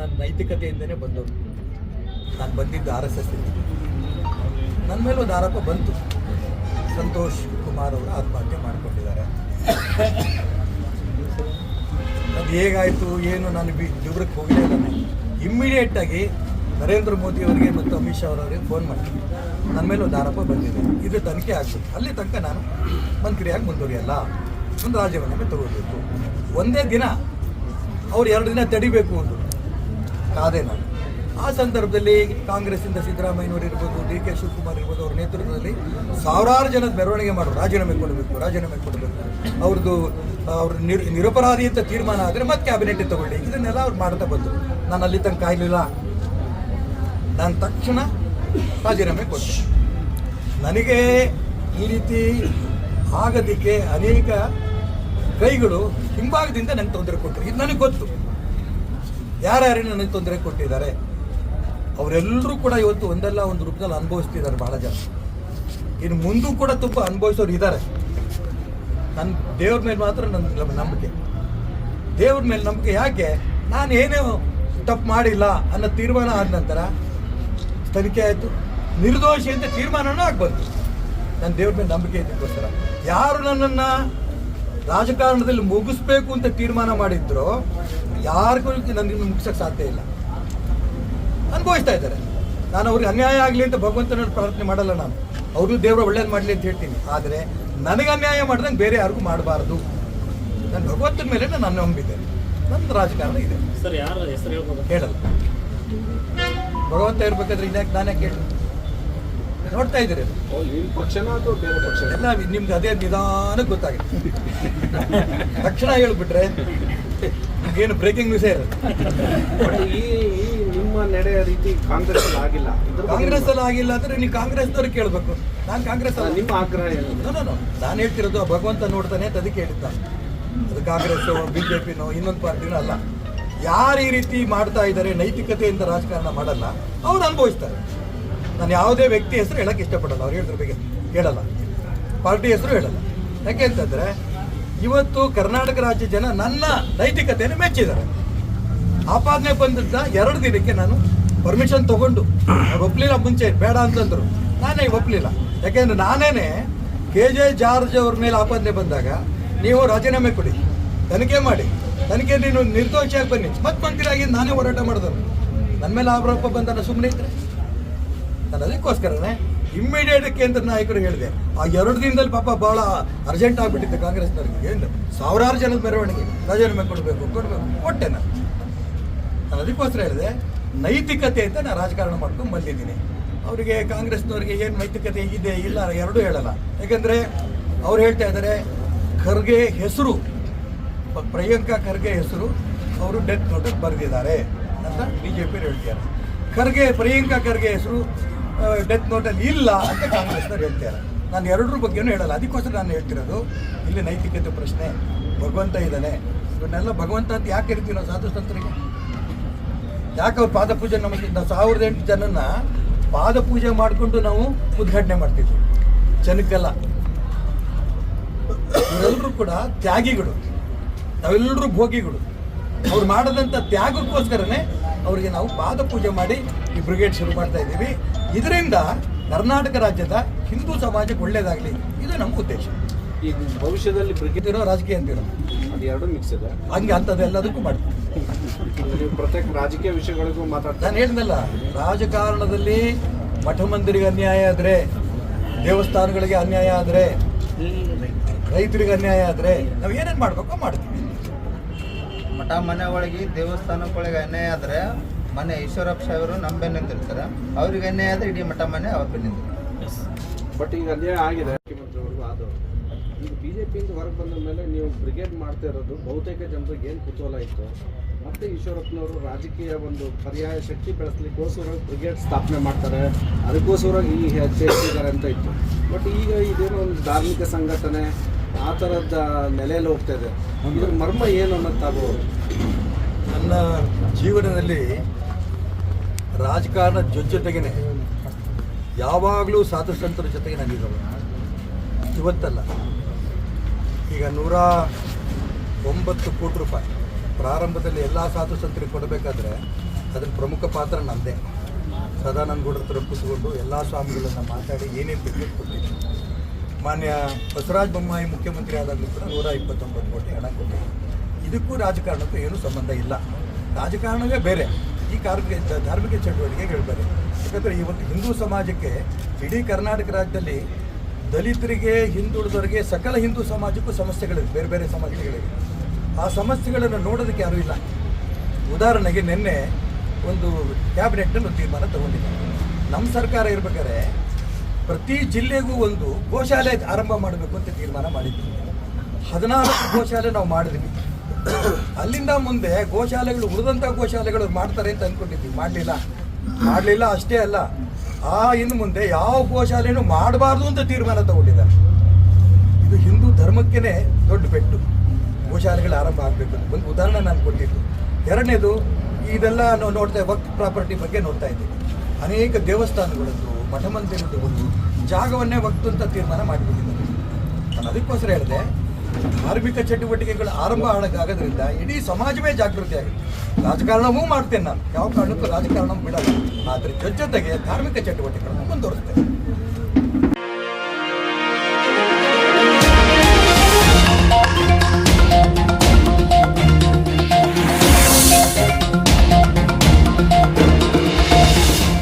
ನನ್ನ ನೈತಿಕತೆಯಿಂದನೇ ಬಂದವರು. ನಾನು ಬಂದಿದ್ದು RSS ಇಂದ. ನನ್ನ ಮೇಲೆ ಒಂದು ಆರೋಪ ಬಂತು, ಸಂತೋಷ್ ಕುಮಾರ್ ಅವರು ಆತ್ಮಹತ್ಯೆ ಮಾಡಿಕೊಂಡಿದ್ದಾರೆ. ಅದು ಹೇಗಾಯಿತು ಏನು ನಾನು ವಿವರಕ್ಕೆ ಹೋಗಲೇ ಇಲ್ಲ. ಇಮ್ಮಿಡಿಯೇಟಾಗಿ ನರೇಂದ್ರ ಮೋದಿ ಅವರಿಗೆ ಮತ್ತು ಅಮಿತ್ ಶಾ ಅವರವರಿಗೆ ಫೋನ್ ಮಾಡಿ ನನ್ನ ಮೇಲೆ ಒಂದು ಆರೋಪ ಬಂದಿದೆ, ಇದು ತನಿಖೆ ಆಗ್ತದೆ, ಅಲ್ಲಿ ತನಕ ನಾನು ಮಂತ್ರಿಯಾಗಿ ಮುಂದುವರಿಯಲ್ಲ, ಒಂದು ರಾಜ್ಯವನ್ನೇ ತಗೋಬೇಕು. ಒಂದೇ ದಿನ ಅವ್ರು 2 ದಿನ ತಡಿಬೇಕು ಒಂದು ಕಾದೆ ನಾನು. ಆ ಸಂದರ್ಭದಲ್ಲಿ ಕಾಂಗ್ರೆಸ್ಸಿಂದ ಸಿದ್ದರಾಮಯ್ಯನವರು ಇರ್ಬೋದು, DK ಶಿವಕುಮಾರ್ ಇರ್ಬೋದು, ಅವ್ರ ನೇತೃತ್ವದಲ್ಲಿ ಸಾವಿರಾರು ಜನದ ಮೆರವಣಿಗೆ ಮಾಡೋರು, ರಾಜೀನಾಮೆ ಕೊಡಬೇಕು, ಅವ್ರದ್ದು ನಿರಪರಾಧಿ ಅಂತ ತೀರ್ಮಾನ ಆದರೆ ಮತ್ತೆ ಕ್ಯಾಬಿನೆಟ್ ತಗೊಳ್ಳಿ, ಇದನ್ನೆಲ್ಲ ಅವ್ರು ಮಾಡ್ತಾ ಬಂದರು. ನಾನು ಅಲ್ಲಿ ತನಕ ಕಾಯಲಿಲ್ಲ, ನಾನು ತಕ್ಷಣ ರಾಜೀನಾಮೆ ಕೊಟ್ಟೆ. ನನಗೆ ಈ ರೀತಿ ಆಗೋದಕ್ಕೆ ಅನೇಕ ಕೈಗಳು ಹಿಂಭಾಗದಿಂದ ನನಗೆ ತೊಂದರೆ ಕೊಟ್ಟರು. ಇದು ನನಗೆ ಗೊತ್ತು, ಯಾರ್ಯಾರು ನನಗೆ ತೊಂದರೆ ಕೊಟ್ಟಿದ್ದಾರೆ. ಅವರೆಲ್ಲರೂ ಕೂಡ ಇವತ್ತು ಒಂದಲ್ಲ ಒಂದು ರೂಪದಲ್ಲಿ ಅನುಭವಿಸ್ತಿದ್ದಾರೆ ಭಾಳ ಜನ. ಇನ್ನು ಮುಂದೂ ಕೂಡ ತುಂಬ ಅನುಭವಿಸೋರು ಇದ್ದಾರೆ. ನನ್ನ ದೇವ್ರ ಮೇಲೆ ಮಾತ್ರ ನನ್ನ ನಂಬಿಕೆ, ದೇವ್ರ ಮೇಲೆ ನಂಬಿಕೆ. ಯಾಕೆ? ನಾನು ಏನೇ ತಪ್ಪು ಮಾಡಿಲ್ಲ ಅನ್ನೋ ತೀರ್ಮಾನ ಆದ ನಂತರ ತನಿಖೆ ಆಯಿತು, ನಿರ್ದೋಷಿ ಅಂತ ತೀರ್ಮಾನನೂ ಆಗ್ಬಂತು. ನನ್ನ ದೇವ್ರ ಮೇಲೆ ನಂಬಿಕೆ ಇದಕ್ಕೋಸ್ಕರ ಯಾರು ನನ್ನನ್ನು ರಾಜಕಾರಣದಲ್ಲಿ ಮುಗಿಸ್ಬೇಕು ಅಂತ ತೀರ್ಮಾನ ಮಾಡಿದ್ರು ಯಾರಿಗೂ ನನಗೆ ಮುಗಿಸೋಕ್ಕೆ ಸಾಧ್ಯ ಇಲ್ಲ. ಅನುಭವಿಸ್ತಾ ಇದ್ದಾರೆ. ನಾನು ಅವ್ರಿಗೆ ಅನ್ಯಾಯ ಆಗಲಿ ಅಂತ ಭಗವಂತನ ಪ್ರಾರ್ಥನೆ ಮಾಡಲ್ಲ. ನಾನು ಅವರು ದೇವರ ಒಳ್ಳೇದು ಮಾಡಲಿ ಅಂತ ಹೇಳ್ತೀನಿ. ಆದರೆ ನನಗೆ ಅನ್ಯಾಯ ಮಾಡ್ದಂಗೆ ಬೇರೆ ಯಾರಿಗೂ ಮಾಡಬಾರ್ದು. ನಾನು ಭಗವಂತನ ಮೇಲೆ ನಾನು ನಂಬಿದ್ದೇನೆ. ನನ್ನ ರಾಜಕಾರಣ ಇದೆ. ಸರ್, ಯಾರ ಹೆಸರು ಹೇಳ್ಬೋದು? ಹೇಳಲ್ಲ. ಭಗವಂತ ಇರ್ಬೇಕಾದ್ರೆ ಇನ್ಯಾಕೆ ನಾನೇ ಕೇಳಿ ನೋಡ್ತಾ ಇದ್ದೀರಿ ಎಲ್ಲ ನಿಮ್ಗೆ ಅದೇ ನಿಧಾನಕ್ಕೆ ಗೊತ್ತಾಗುತ್ತೆ. ತಕ್ಷಣ ಹೇಳ್ಬಿಟ್ರೆ ನಿಮ್ಗೇನು ಬ್ರೇಕಿಂಗ್ ನ್ಯೂಸೇ ಇರೋದು. ಈ ನಿಮ್ಮ ನಡೆಯ ರೀತಿ ಕಾಂಗ್ರೆಸ್ ಆಗಿಲ್ಲ ಅಂದ್ರೆ ನೀವು ಕಾಂಗ್ರೆಸ್ನವ್ರಿಗೆ ಕೇಳಬೇಕು. ನಾನು ಕಾಂಗ್ರೆಸ್ ನಿಮ್ಮ ಆಗ್ರಹ ಏನು? ನಾನು ಹೇಳ್ತಿರೋದು ಭಗವಂತ ನೋಡ್ತಾನೆ ಅಂತ ಅದಕ್ಕೆ ಹೇಳಿದ್ದ. ಅದು ಕಾಂಗ್ರೆಸ್ಸೋ BJPನೋ ಇನ್ನೊಂದು ಪಾರ್ಟಿನೋ ಅಲ್ಲ. ಯಾರು ಈ ರೀತಿ ಮಾಡ್ತಾ ಇದ್ದಾರೆ, ನೈತಿಕತೆಯಿಂದ ರಾಜಕಾರಣ ಮಾಡಲ್ಲ, ಅವ್ರು ಅನುಭವಿಸ್ತಾರೆ. ನಾನು ಯಾವುದೇ ವ್ಯಕ್ತಿ ಹೆಸರು ಹೇಳಕ್ಕೆ ಇಷ್ಟಪಡಲ್ಲ. ಅವ್ರು ಹೇಳಿದ್ರ ಬಗ್ಗೆ ಹೇಳಲ್ಲ, ಪಾರ್ಟಿ ಹೆಸರು ಹೇಳಲ್ಲ. ಯಾಕೆ ಅಂತಂದರೆ ಇವತ್ತು ಕರ್ನಾಟಕ ರಾಜ್ಯ ಜನ ನನ್ನ ನೈತಿಕತೆಯನ್ನು ಮೆಚ್ಚಿದ್ದಾರೆ. ಆಪಾದನೆ ಬಂದಿದ್ದ 2 ದಿನಕ್ಕೆ ನಾನು ಪರ್ಮಿಷನ್ ತೊಗೊಂಡು, ಅವ್ರು ಒಪ್ಪಲಿಲ್ಲ. ಮುಂಚೆ ಬೇಡ ಅಂತಂದರು, ನಾನೇ ಒಪ್ಪಲಿಲ್ಲ. ಯಾಕೆಂದರೆ ನಾನೇ KJ ಜಾರ್ಜ್ ಅವ್ರ ಮೇಲೆ ಆಪಾದನೆ ಬಂದಾಗ ನೀವು ರಾಜೀನಾಮೆ ಕೊಡಿ, ತನಿಖೆ ಮಾಡಿ, ತನಿಖೆ ನೀನು ನಿರ್ದೋಷಿಯಾಗಿ ಬನ್ನಿ, ಮತ್ತೆ ಮಂತ್ರಿಯಾಗಿ ನಾನೇ ಹೋರಾಟ ಮಾಡಿದ್ರು. ನನ್ನ ಮೇಲೆ ಆರೋಪ ಬಂದ ಸುಮ್ಮನೆ ಇದ್ರೆ ನಾನು ಅದಕ್ಕೋಸ್ಕರನೇ ಇಮ್ಮಿಡಿಯೇಟ್ ಕೇಂದ್ರ ನಾಯಕರು ಹೇಳಿದೆ. ಆ 2 ದಿನದಲ್ಲಿ ಪಾಪ ಭಾಳ ಅರ್ಜೆಂಟ್ ಆಗಿಬಿಟ್ಟಿತ್ತು ಕಾಂಗ್ರೆಸ್ನವ್ರಿಗೆ. ಏನು ಸಾವಿರಾರು ಜನದ ಮೆರವಣಿಗೆ, ರಾಜೀನಾಮೆ ಕೊಡಬೇಕು ಕೊಟ್ಟೆ. ನಾನು ಅದಕ್ಕೋಸ್ಕರ ಹೇಳಿದೆ, ನೈತಿಕತೆ ಅಂತ ನಾನು ರಾಜಕಾರಣ ಮಾಡ್ಕೊಂಡು ಬಂದಿದ್ದೀನಿ. ಅವರಿಗೆ ಕಾಂಗ್ರೆಸ್ನವ್ರಿಗೆ ಏನು ನೈತಿಕತೆ ಇದೆ ಇಲ್ಲ ಎರಡೂ ಹೇಳಲ್ಲ. ಯಾಕೆಂದರೆ ಅವ್ರು ಹೇಳ್ತಾ ಇದ್ದಾರೆ ಖರ್ಗೆ ಹೆಸರು, ಪ್ರಿಯಾಂಕಾ ಖರ್ಗೆ ಹೆಸರು ಅವರು ಡೆತ್ ನೋಟಿಗೆ ಬರೆದಿದ್ದಾರೆ ಅಂತ BJP ಹೇಳ್ತಾರೆ. ಪ್ರಿಯಾಂಕಾ ಖರ್ಗೆ ಹೆಸರು ಡೆತ್ ನೋಟಲ್ಲಿ ಇಲ್ಲ ಅಂತ ಕಾಂಗ್ರೆಸ್ನವ್ರು ಹೇಳ್ತಾರೆ. ನಾನು ಎರಡರ ಬಗ್ಗೆನೂ ಹೇಳಲ್ಲ. ಅದಕ್ಕೋಸ್ಕರ ನಾನು ಹೇಳ್ತಿರೋದು ಇಲ್ಲಿ ನೈತಿಕತೆ ಪ್ರಶ್ನೆ. ಭಗವಂತ ಇದ್ದಾನೆ, ಇವನ್ನೆಲ್ಲ ಭಗವಂತ ಅಂತ ಯಾಕೆ ಇರ್ತೀವಿ ನಾವು ಸಾಧು ಸಂತರಿಗೆ? ಯಾಕೆ ಅವ್ರು ಪಾದಪೂಜೆ ನಮಗೆ 1008 ಜನನ್ನ ಪಾದಪೂಜೆ ಮಾಡಿಕೊಂಡು ನಾವು ಉದ್ಘಾಟನೆ ಮಾಡ್ತಿದ್ವಿ. ಜನಕ್ಕೆಲ್ಲ ಇವರೆಲ್ಲರೂ ಕೂಡ ತ್ಯಾಗಿಗಳು, ನಾವೆಲ್ಲರೂ ಭೋಗಿಗಳು. ಅವ್ರು ಮಾಡದಂಥ ತ್ಯಾಗಕ್ಕೋಸ್ಕರನೇ ಅವರಿಗೆ ನಾವು ಪಾದಪೂಜೆ ಮಾಡಿ ಈ ಬ್ರಿಗೇಡ್ ಶುರು ಮಾಡ್ತಾ ಇದ್ದೀವಿ. ಇದರಿಂದ ಕರ್ನಾಟಕ ರಾಜ್ಯದ ಹಿಂದೂ ಸಮಾಜಕ್ಕೆ ಒಳ್ಳೇದಾಗಲಿ, ಇದು ನಮ್ಮ ಉದ್ದೇಶ. ಈಗ ಭವಿಷ್ಯದಲ್ಲಿ ಬ್ರಿಗೇಡ್ ಇರೋ ರಾಜಕೀಯ ಅಂತಿರೋ ಅದು ಎರಡು ಮಿಕ್ಸ್ ಇದೆ. ಹಂಗೆ ಅಂಥದ್ದೆಲ್ಲದಕ್ಕೂ ಮಾಡ್ತೀವಿ. ನೀವು ಪ್ರತ್ಯೇಕ ರಾಜಕೀಯ ವಿಷಯಗಳಿಗೂ ಮಾತಾಡ್ತಾರೆ. ನಾನು ಹೇಳಿದ್ನಲ್ಲ, ರಾಜಕಾರಣದಲ್ಲಿ ಮಠ ಮಂದಿರಿಗೆ ಅನ್ಯಾಯ ಆದರೆ, ದೇವಸ್ಥಾನಗಳಿಗೆ ಅನ್ಯಾಯ ಆದರೆ, ರೈತರಿಗೆ ಅನ್ಯಾಯ ಆದರೆ ನಾವು ಏನೇನು ಮಾಡಬೇಕೋ ಮಾಡ್ತೀವಿ. ಮಠ ಮನೆಗಳಿಗೆ ದೇವಸ್ಥಾನಗಳಿಗೆ ಅನ್ಯಾಯ ಆದರೆ ಮನೆ ಈಶ್ವರಪ್ಪ ಸಾಹೇಬರು ನಮ್ಮ ಬೆನ್ನ ನಿಂತಿರ್ತಾರೆ. ಅವ್ರಿಗೆ ಅನ್ಯಾಯ ಆದರೆ ಇಡೀ ಮಠ ಮನೆ ಅವ್ರ ಬೆನ್ನ ನಿಂತಿರ್ತಾರೆ. ಬಟ್ ಈಗ ಅನ್ಯಾಯ ಆಗಿದೆ ಮುಖ್ಯಮಂತ್ರಿಗಳಿಗೂ ಆದವರು. ಈಗ BJPಯಿಂದ ಹೊರಗೆ ಬಂದ ಮೇಲೆ ನೀವು ಬ್ರಿಗೇಡ್ ಮಾಡ್ತಾ ಇರೋದು ಬಹುತೇಕ ಜನರಿಗೆ ಏನು ಕುತೂಹಲ ಇತ್ತು. ಮತ್ತು ಈಶ್ವರಪ್ಪನವರು ರಾಜಕೀಯ ಒಂದು ಪರ್ಯಾಯ ಶಕ್ತಿ ಬೆಳೆಸಲಿಕ್ಕೋಸ್ಕರ ಬ್ರಿಗೇಡ್ ಸ್ಥಾಪನೆ ಮಾಡ್ತಾರೆ, ಅದಕ್ಕೋಸ್ಕರ ಈ ಹೆಜ್ಜೆ ಇಟ್ಟಿದ್ದಾರೆ ಅಂತ ಇತ್ತು. ಬಟ್ ಈಗ ಇದೇನೋ ಒಂದು ಧಾರ್ಮಿಕ ಸಂಘಟನೆ ಆ ಥರದ ನೆಲೆಯಲ್ಲಿ ಹೋಗ್ತಾ ಇದೆ. ಇದ್ರ ಮರ್ಮ ಏನು ಅನ್ನೋದು ತಾವು? ನನ್ನ ಜೀವನದಲ್ಲಿ ರಾಜಕಾರಣ ಜೊತೆಗೇನೆ ಯಾವಾಗಲೂ ಸಾಧು ಸಂತರ ಜೊತೆಗೆ ನಾನಿರೋದು. ಇವತ್ತಲ್ಲ, ಈಗ 109 ಕೋಟಿ ರೂಪಾಯಿ ಪ್ರಾರಂಭದಲ್ಲಿ ಎಲ್ಲ ಸಾಧು ಸಂತರಿಗೆ ಕೊಡಬೇಕಾದ್ರೆ ಅದನ್ನು ಪ್ರಮುಖ ಪಾತ್ರ ನಮ್ಮದೇ. ಸದಾನಂದ ಗೌಡ್ರ ಹತ್ರ ಕೂತ್ಕೊಂಡು ಎಲ್ಲ ಸ್ವಾಮಿಗಳನ್ನು ಮಾತಾಡಿ ಏನೇನು ಬೇಕು ಕೊಟ್ಟಿದ್ದೆ. ಮಾನ್ಯ ಬಸವರಾಜ ಬೊಮ್ಮಾಯಿ ಮುಖ್ಯಮಂತ್ರಿ ಆದಾಗಲೂ ಕೂಡ 129 ಕೋಟಿ ಹಣ ಕೊಟ್ಟಿದ್ದೆ. ಇದಕ್ಕೂ ರಾಜಕಾರಣಕ್ಕೂ ಏನೂ ಸಂಬಂಧ ಇಲ್ಲ. ರಾಜಕಾರಣವೇ ಬೇರೆ, ಈ ಧಾರ್ಮಿಕ ಚಟುವಟಿಕೆಗಳು ಬೇರೆ. ಯಾಕಂದರೆ ಇವತ್ತು ಹಿಂದೂ ಸಮಾಜಕ್ಕೆ ಇಡೀ ಕರ್ನಾಟಕ ರಾಜ್ಯದಲ್ಲಿ ದಲಿತರಿಗೆ, ಹಿಂದುಳಿದವರಿಗೆ, ಸಕಲ ಹಿಂದೂ ಸಮಾಜಕ್ಕೂ ಸಮಸ್ಯೆಗಳಿವೆ, ಬೇರೆ ಬೇರೆ ಸಮಸ್ಯೆಗಳಿವೆ. ಆ ಸಮಸ್ಯೆಗಳನ್ನು ನೋಡೋದಕ್ಕೆ ಯಾರೂ ಇಲ್ಲ. ಉದಾಹರಣೆಗೆ ನಿನ್ನೆ ಒಂದು ಕ್ಯಾಬಿನೆಟ್ನಲ್ಲಿ ತೀರ್ಮಾನ ತಗೊಂಡಿದ್ದಾರೆ. ನಮ್ಮ ಸರ್ಕಾರ ಇರ್ಬೇಕಾದ್ರೆ ಪ್ರತಿ ಜಿಲ್ಲೆಗೂ ಒಂದು ಗೋಶಾಲೆ ಆರಂಭ ಮಾಡಬೇಕು ಅಂತ ತೀರ್ಮಾನ ಮಾಡಿದ್ವಿ. 14 ಗೋಶಾಲೆ ನಾವು ಮಾಡಿದ್ವಿ. ಅಲ್ಲಿಂದ ಮುಂದೆ ಗೋಶಾಲೆಗಳು ಉಳಿದಂಥ ಗೋಶಾಲೆಗಳು ಮಾಡ್ತಾರೆ ಅಂತ ಅಂದ್ಕೊಂಡಿದ್ವಿ. ಮಾಡಲಿಲ್ಲ. ಅಷ್ಟೇ ಅಲ್ಲ, ಇನ್ನು ಮುಂದೆ ಯಾವ ಗೋಶಾಲೆನೂ ಮಾಡಬಾರ್ದು ಅಂತ ತೀರ್ಮಾನ ತಗೊಂಡಿದ್ದಾರೆ. ಇದು ಹಿಂದೂ ಧರ್ಮಕ್ಕೇ ದೊಡ್ಡ ಪೆಟ್ಟು. ಗೋಶಾಲೆಗಳು ಆರಂಭ ಆಗಬೇಕು ಅಂತ ಒಂದು ಉದಾಹರಣೆ ನಾನು ಕೊಟ್ಟಿದ್ದು. ಎರಡನೇದು, ಇದೆಲ್ಲ ನಾವು ನೋಡ್ತಾ ವಕ್ಫ್ ಪ್ರಾಪರ್ಟಿ ಬಗ್ಗೆ ನೋಡ್ತಾ ಇದ್ದೀವಿ. ಅನೇಕ ದೇವಸ್ಥಾನಗಳದ್ದು, ಮಠ ಮಂದಿರದ್ದು ಒಂದು ಜಾಗವನ್ನೇ ವಕ್ಫ್ ಅಂತ ತೀರ್ಮಾನ ಮಾಡಿಬಿಟ್ಟಿದ್ದಾರೆ. ನಾನು ಅದಕ್ಕೋಸ್ಕರ ಹೇಳಿದೆ, ಧಾರ್ಮಿಕ ಚಟುವಟಿಕೆಗಳು ಆರಂಭ ಆಗೋದ್ರಿಂದ ಇಡೀ ಸಮಾಜವೇ ಜಾಗೃತಿ ಆಗುತ್ತೆ. ರಾಜಕಾರಣವೂ ಮಾಡ್ತೇನೆ ನಾನು, ಯಾವ ಕಾರಣಕ್ಕೂ ರಾಜಕಾರಣ ಬಿಡಲ್ಲ. ಆದರೆ ಜೊತೆಗೆ ಧಾರ್ಮಿಕ ಚಟುವಟಿಕೆಗಳನ್ನು ಮುಂದುವರಿಸ್ತೇನೆ.